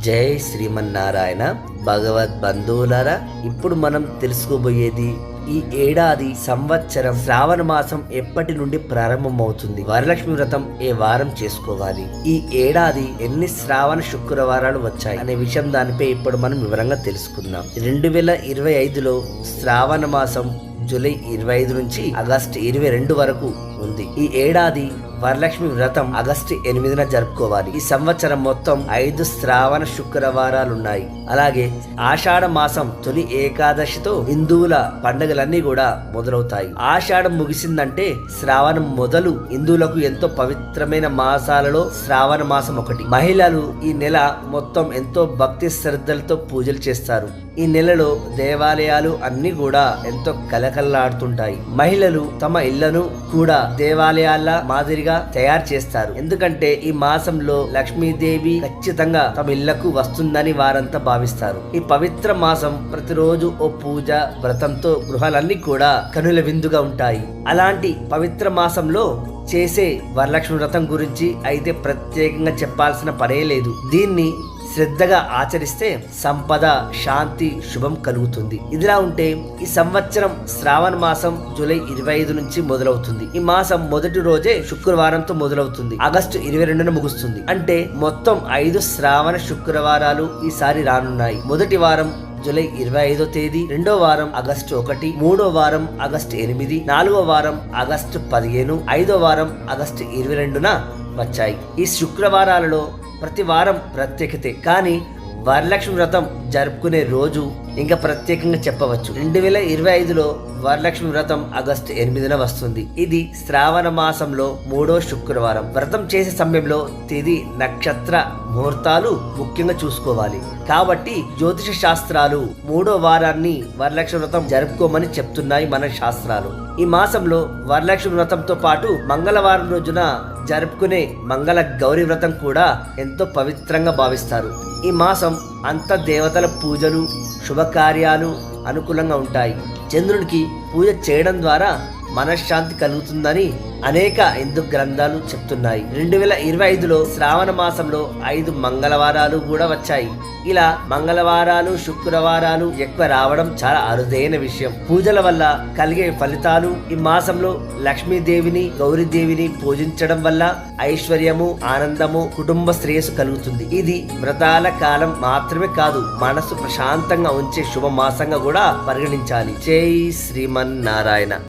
జై శ్రీమన్నారాయణ. భగవద్ బంధువులారా, ఇప్పుడు మనం తెలుసుకోబోయేది ఈ ఏడాది సంవత్సరం శ్రావణ మాసం ఎప్పటి నుండి ప్రారంభమవుతుంది, వరలక్ష్మి వ్రతం ఏ వారం చేసుకోవాలి, ఈ ఏడాది ఎన్ని శ్రావణ శుక్రవారాలు వచ్చాయి అనే విషయం దానిపై ఇప్పుడు మనం వివరంగా తెలుసుకుందాం. 2025లో శ్రావణ మాసం జూలై 25 నుంచి ఆగస్టు 22 వరకు ఉంది. ఈ ఏడాది వరలక్ష్మి వ్రతం ఆగస్టు 8న జరుపుకోవాలి. ఈ సంవత్సరం మొత్తం 5 శ్రావణ శుక్రవారాలున్నాయి. అలాగే ఆషాఢ మాసం తొలి ఏకాదశితో హిందువుల పండుగలన్నీ కూడా మొదలవుతాయి. ఆషాఢం ముగిసిందంటే శ్రావణం మొదలు. హిందువులకు ఎంతో పవిత్రమైన మాసాలలో శ్రావణ మాసం ఒకటి. మహిళలు ఈ నెల మొత్తం ఎంతో భక్తి శ్రద్ధలతో పూజలు చేస్తారు. ఈ నెలలో దేవాలయాలు అన్ని కూడా ఎంతో కలకల్లాడుతుంటాయి. మహిళలు తమ ఇళ్లను కూడా దేవాలయాల మాదిరిగా తయారు చేస్తారు. ఎందుకంటే ఈ మాసంలో లక్ష్మీదేవి ఖచ్చితంగా తమ ఇళ్లకు వస్తుందని వారంతా భావిస్తారు. ఈ పవిత్ర మాసం ప్రతిరోజు ఓ పూజ వ్రతంతో గృహాలన్నీ కూడా కనుల విందుగా ఉంటాయి. అలాంటి పవిత్ర మాసంలో చేసే వరలక్ష్మి వ్రతం గురించి అయితే ప్రత్యేకంగా చెప్పాల్సిన పనే లేదు. దీన్ని శ్రద్ధగా ఆచరిస్తే సంపద, శాంతి, శుభం కలుగుతుంది. ఇదిలా ఉంటే ఈ సంవత్సరం శ్రావణ మాసం జూలై 25 నుంచి మొదలవుతుంది. ఈ మాసం మొదటి రోజే శుక్రవారంతో మొదలవుతుంది. ఆగస్టు 22న ముగుస్తుంది. అంటే మొత్తం 5 శ్రావణ శుక్రవారాలు ఈసారి రానున్నాయి. మొదటి వారం జూలై 25వ తేదీ, రెండో వారం ఆగస్టు 1, మూడో వారం ఆగస్టు 8, నాలుగో వారం ఆగస్టు 15, ఐదో వారం ఆగస్టు 22న వచ్చాయి. ఈ శుక్రవారాలలో ప్రతి వారం ప్రత్యేకతే. కానీ వరలక్ష్మి వ్రతం జరుపుకునే రోజు ఇంకా ప్రత్యేకంగా చెప్పవచ్చు. 2025లో వరలక్ష్మి వ్రతం ఆగస్టు 8న వస్తుంది. ఇది శ్రావణ మాసంలో 3వ శుక్రవారం. వ్రతం చేసే సమయంలో తిథి, నక్షత్ర, ముహూర్తాలు ముఖ్యంగా చూసుకోవాలి. కాబట్టి జ్యోతిష శాస్త్రాలు 3వ వారాన్ని వరలక్ష్మి వ్రతం జరుపుకోమని చెప్తున్నాయి మన శాస్త్రాలు. ఈ మాసంలో వరలక్ష్మి వ్రతంతో పాటు మంగళవారం రోజున జరుపుకునే మంగళ గౌరీ వ్రతం కూడా ఎంతో పవిత్రంగా భావిస్తారు. ఈ మాసం అంత దేవతల పూజలు, శుభకార్యాలు అనుకూలంగా ఉంటాయి. చంద్రునికి పూజ చేయడం ద్వారా మనశ్శాంతి కలుగుతుందని అనేక హిందూ గ్రంథాలు చెప్తున్నాయి. 2025లో శ్రావణ మాసంలో 5 మంగళవారాలు కూడా వచ్చాయి. ఇలా మంగళవారాలు, శుక్రవారాలు ఎక్కువ రావడం చాలా అరుదైన విషయం. పూజల వల్ల కలిగే ఫలితాలు. ఈ మాసంలో లక్ష్మీదేవిని, గౌరీదేవిని పూజించడం వల్ల ఐశ్వర్యము, ఆనందము, కుటుంబ శ్రేయస్సు కలుగుతుంది. ఇది వ్రతాల కాలం మాత్రమే కాదు, మనసు ప్రశాంతంగా ఉంచే శుభ మాసంగా కూడా పరిగణించాలి. జై శ్రీమన్నారాయణ.